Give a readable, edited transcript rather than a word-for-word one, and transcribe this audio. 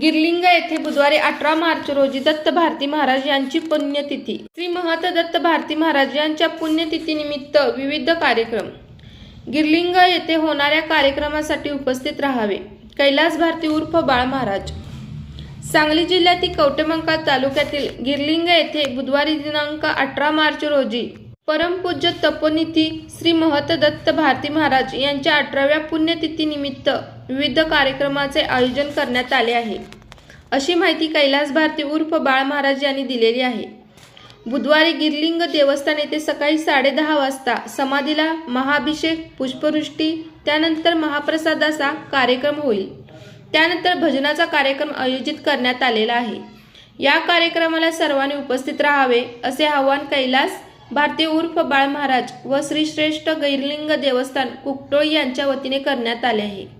गिरलिंग येथे बुधवारी 18 मार्च रोजी दत्त भारती महाराज यांची पुण्यतिथी। श्री महंत दत्त भारती महाराज यांच्या पुण्यतिथीनिमित्त विविध कार्यक्रम। गिरलिंग येथे होणाऱ्या कार्यक्रमासाठी उपस्थित राहावे। कैलास भारती उर्फ बाळ महाराज। सांगली जिल्ह्यातील कवठेमंकाळ तालुक्यातील गिरलिंग येथे बुधवारी दिनांक 18 मार्च रोजी परमपूज्य तपोनिधी श्री महंत दत्त भारती महाराज यांच्या 18व्या पुण्यतिथीनिमित्त विविध कार्यक्रमाचे आयोजन करण्यात आले आहे, अशी माहिती कैलास भारती उर्फ बाळ महाराज यांनी दिलेली आहे। बुधवारी गिरलिंग देवस्थान येथे सकाळी 10:30 वाजता समाधीला महाअभिषेक, पुष्पवृष्टी, त्यानंतर महाप्रसादाचा कार्यक्रम होईल। त्यानंतर भजनाचा कार्यक्रम आयोजित करण्यात आलेला आहे। या कार्यक्रमाला सर्वांनी उपस्थित राहावे असे आवाहन कैलास भारती उर्फ बाळ महाराज व श्री श्रेष्ठ गिरलिंग देवस्थान कुकटोळी यांच्या वतीने करण्यात आले आहे।